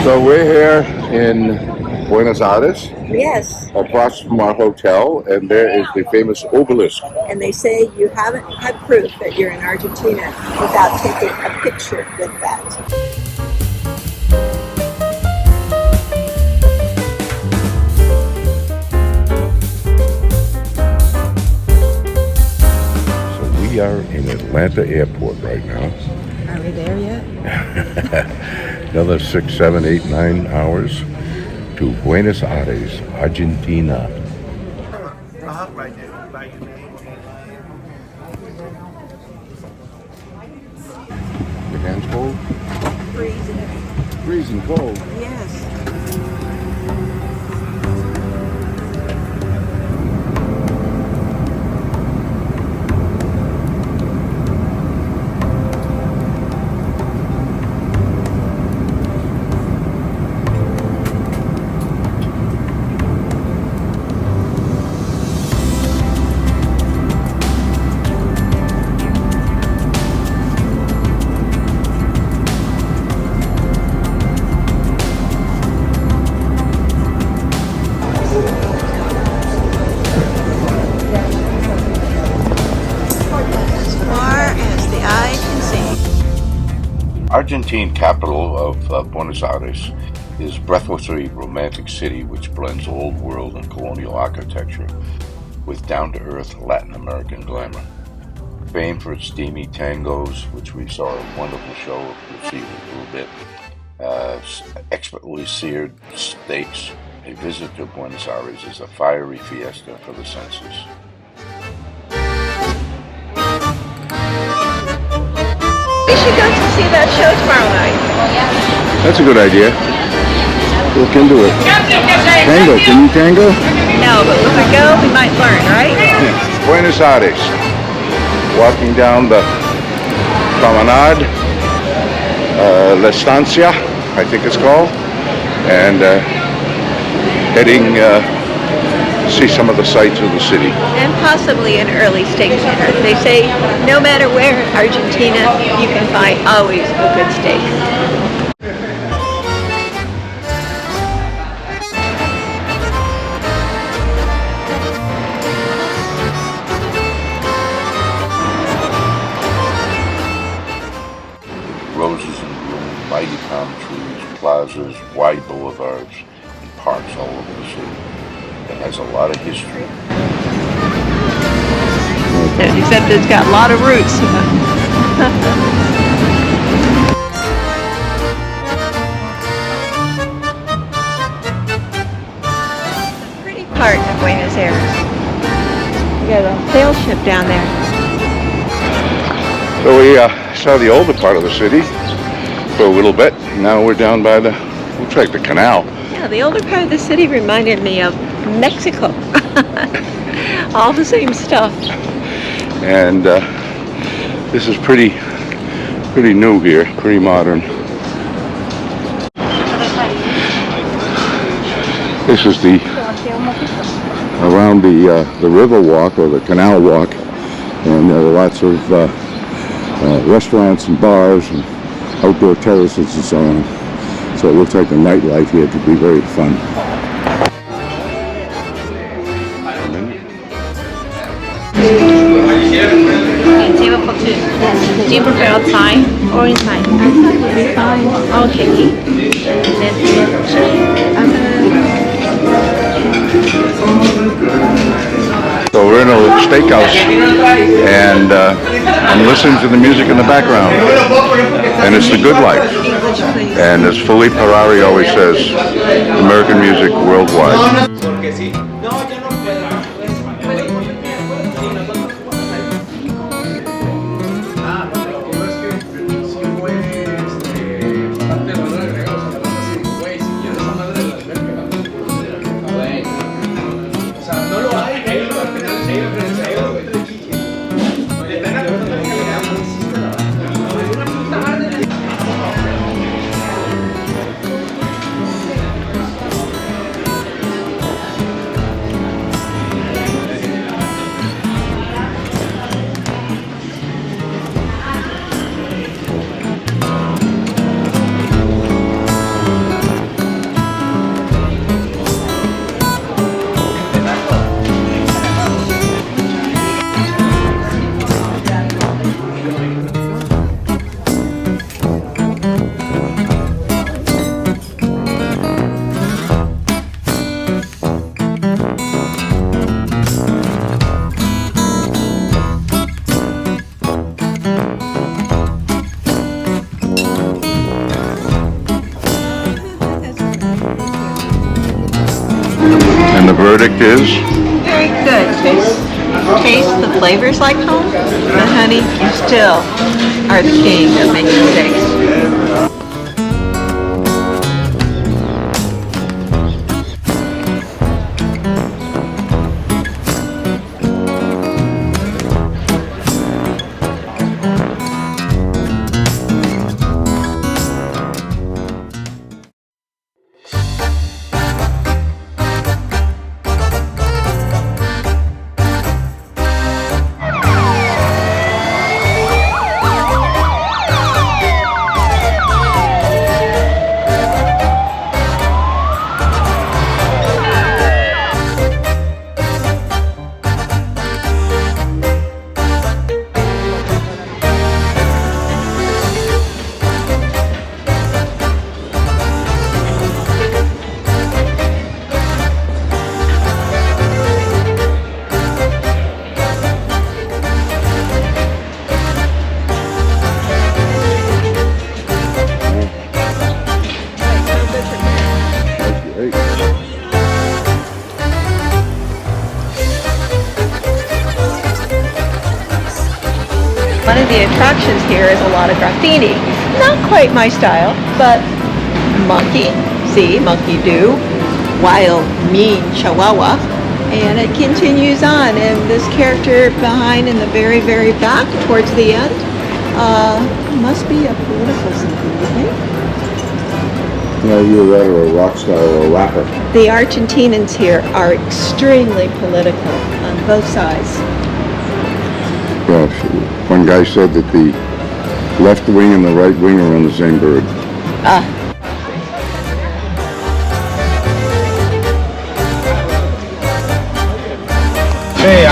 So we're here in Buenos Aires, Yes, across from our hotel, and there is the famous obelisk. and they say you haven't had proof that you're in Argentina without taking a picture with that. So we are in Atlanta Airport right now. Are we there yet? Another 6, 7, 8, 9 hours to Buenos Aires, Argentina. Your hands cold? Freezing. Freezing cold. Yes. Argentine capital of Buenos Aires is breathlessly romantic city which blends old world and colonial architecture with down-to-earth Latin American glamour. Famed for its steamy tangos, which we saw a wonderful show, you'll see in a little bit, expertly seared steaks. A visit to Buenos Aires is a fiery fiesta for the senses. We should go to see that show tomorrow night. That's a good idea. Look into it. Tango, can you tango? No, but when we go, we might learn, right? Buenos Aires. Walking down the promenade, La Estancia, I think it's called, and heading to see some of the sights of the city. And possibly an early steak dinner. They say no matter where in Argentina, you can find always a good steak. Roses in bloom, mighty palm trees, plazas, wide boulevards, and parks all over the city. It has a lot of history. Except it's got a lot of roots. The pretty part of Buenos Aires. You got a sail ship down there. So we saw the older part of the city for a little bit. Now we're down by the, looks like the canal. Yeah, the older part of the city reminded me of Mexico. All the same stuff. And this is pretty new here, pretty modern. This is the around the river walk or the canal walk, and there are lots of restaurants and bars and outdoor terraces and so on. So it looks like the nightlife here could be very fun. Table for two. Do you prefer outside or inside? Inside. Okay. So we're in a little steakhouse, and I'm listening to the music in the background, and it's the good life. And as Felipe Harari always says, American music worldwide. verdict is? Very good. Taste the flavors like home, but honey, you still are the king of making steaks. One of the attractions here is a lot of graffiti. Not quite my style, but monkey, see, monkey do, wild, mean chihuahua. And it continues on, and this character behind in the very, very back towards the end must be a political something, you think? No, you're right, or a rock star or a rapper. The Argentinians here are extremely political on both sides. Yes, one guy said that the left wing and the right wing are on the same bird.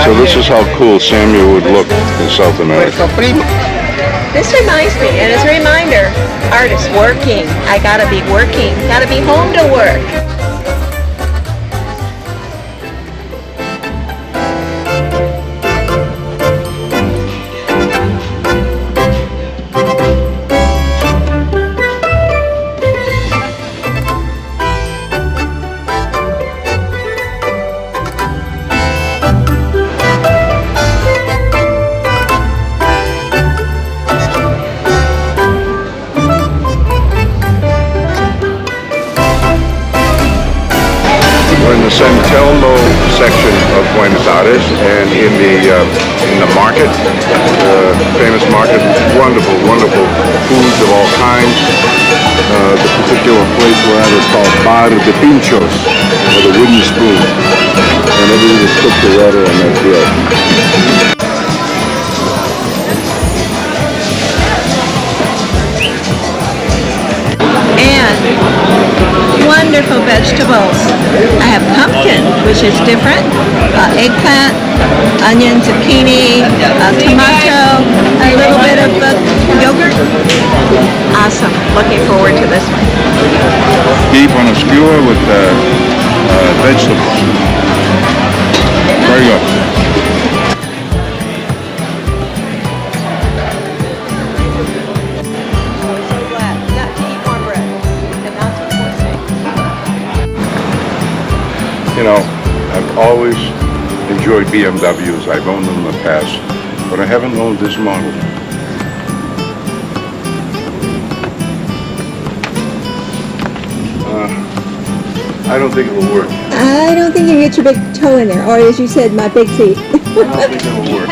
So this is how cool Samuel would look in South America. This reminds me, and it's a reminder, artists working. I gotta be working, gotta be home to work. San Telmo section of Buenos Aires, and in the market, famous market, wonderful foods of all kinds. The particular place we're at is called Bar de Pinchos, or the wooden spoon. And everything is cooked to water on that grill. Wonderful vegetables. I have pumpkin, which is different, eggplant, onion, zucchini, tomato, a little bit of yogurt. Awesome. Looking forward to this one. Beef on a skewer with vegetables. Very good. You know, I've always enjoyed BMWs. I've owned them in the past, but I haven't owned this model. I don't think it will work. I don't think you can get your big toe in there, or as you said, my big feet. I don't think it will work.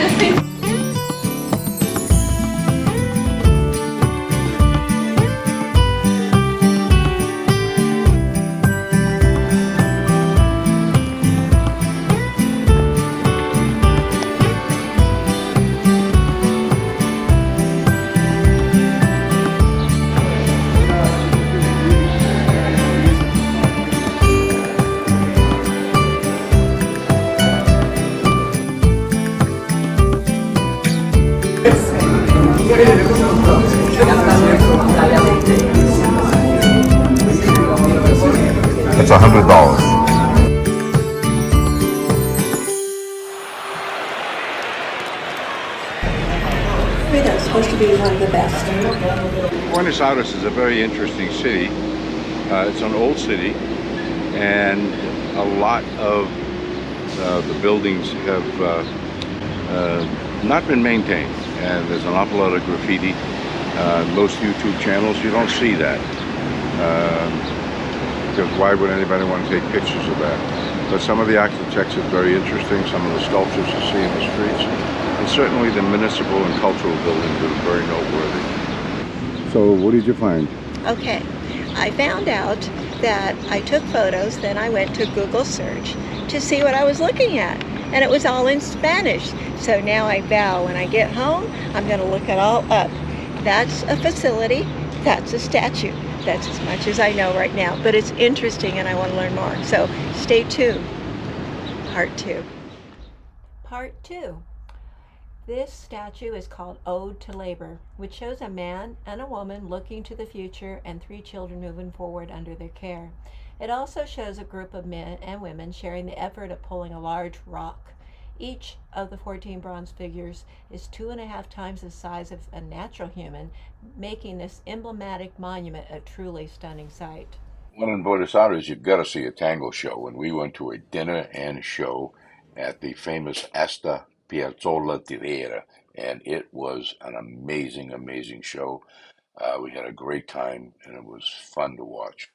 It's $100. It's supposed to be one of the best. Buenos Aires is a very interesting city. It's an old city, and a lot of the buildings have not been maintained, and there's an awful lot of graffiti. Most YouTube channels, you don't see that. Because why would anybody want to take pictures of that? But some of the architecture is very interesting, some of the sculptures you see in the streets, and certainly the municipal and cultural buildings are very noteworthy. So what did you find? Okay, I found out that I took photos, then I went to Google search to see what I was looking at, and it was all in Spanish. So now I vow when I get home, I'm going to look it all up. That's a facility, that's a statue. That's as much as I know right now, but it's interesting and I want to learn more. So stay tuned. Part 2. Part 2. This statue is called Ode to Labor, which shows a man and a woman looking to the future and 3 children moving forward under their care. It also shows a group of men and women sharing the effort of pulling a large rock. Each of the 14 bronze figures is 2.5 times the size of a natural human, making this emblematic monument a truly stunning sight. When in Buenos Aires, you've got to see a tango show, and we went to a dinner and show at the famous Asta Piazzolla Tirera, and it was an amazing, amazing show. We had a great time, and it was fun to watch.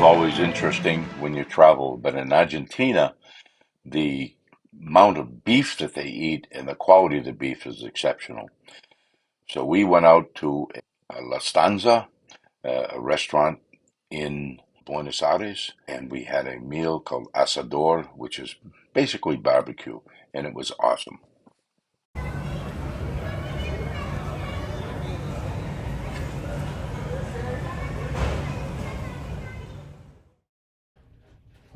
Always interesting when you travel, but in Argentina, the amount of beef that they eat and the quality of the beef is exceptional. So we went out to La Stanza, a restaurant in Buenos Aires, and we had a meal called asador, which is basically barbecue, and it was awesome.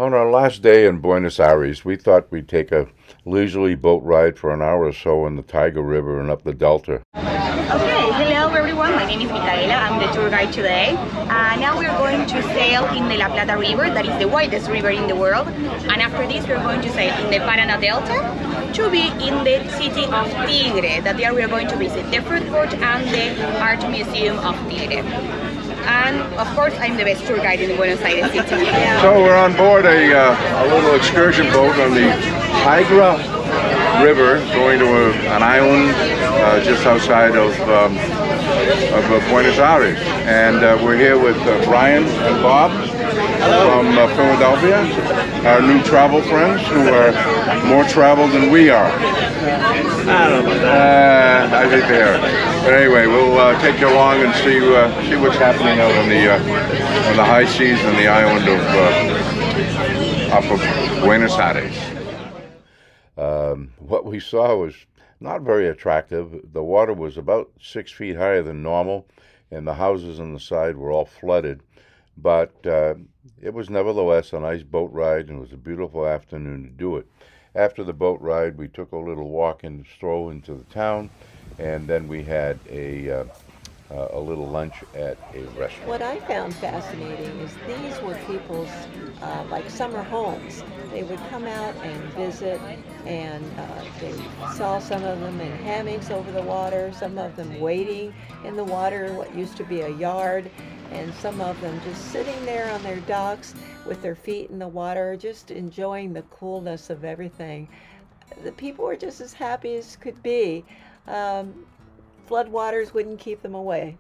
On our last day in Buenos Aires, we thought we'd take a leisurely boat ride for an hour or so in the Tiger River and up the Delta. Okay, hello everyone, my name is Micaela, I'm the tour guide today. Now we're going to sail in the La Plata River, that is the widest river in the world. And after this we're going to sail in the Paraná Delta to be in the city of Tigre, that there we are going to visit the fruit court and the art museum of Tigre. And of course, I'm the best tour guide in Buenos Aires city. So we're on board a little excursion boat on the Tigra River, going to an island just outside of Buenos Aires. And we're here with Brian and Bob from Philadelphia, our new travel friends who are more traveled than we are. I don't know about that. I think they are. But anyway, we'll take you along and see what's happening out on the high seas on the island off of Buenos Aires. What we saw was not very attractive. The water was about 6 feet higher than normal, and the houses on the side were all flooded. But it was nevertheless a nice boat ride, and it was a beautiful afternoon to do it. After the boat ride, we took a little walk and stroll into the town, and then we had a little lunch at a restaurant. What I found fascinating is these were people's like summer homes. They would come out and visit, and they saw some of them in hammocks over the water, some of them wading in the water, what used to be a yard, and some of them just sitting there on their docks with their feet in the water, just enjoying the coolness of everything. the people were just as happy as could be. Floodwaters wouldn't keep them away.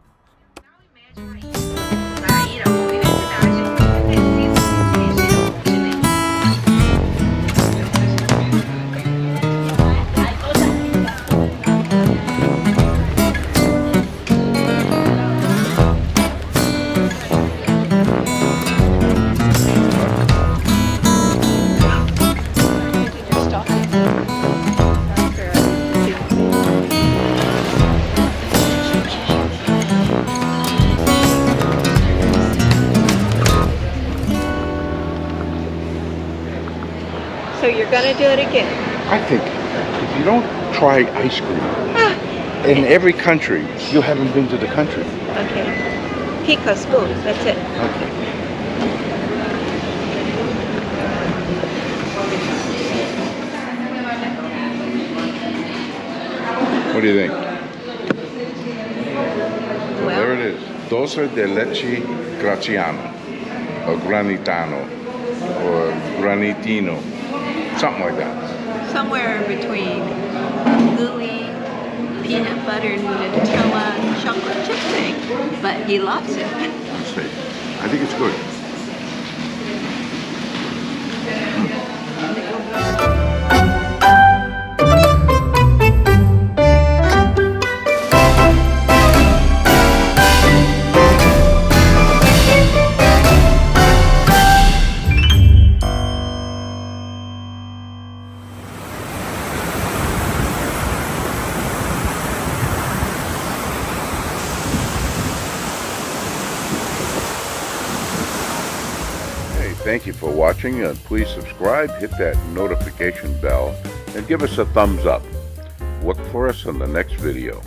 So you're gonna do it again? I think if you don't try ice cream in every country, you haven't been to the country. Okay. Pico spoon, that's it. Okay. What do you think? So Well, there it is. Dulce de leche graziano, or granitano, or granitino, something like that. somewhere between gooey, peanut butter, Nutella, chocolate chip thing, but he loves it. Let's see. I think it's good. Thank you for watching, and please subscribe, hit that notification bell, and give us a thumbs up. Look for us in the next video.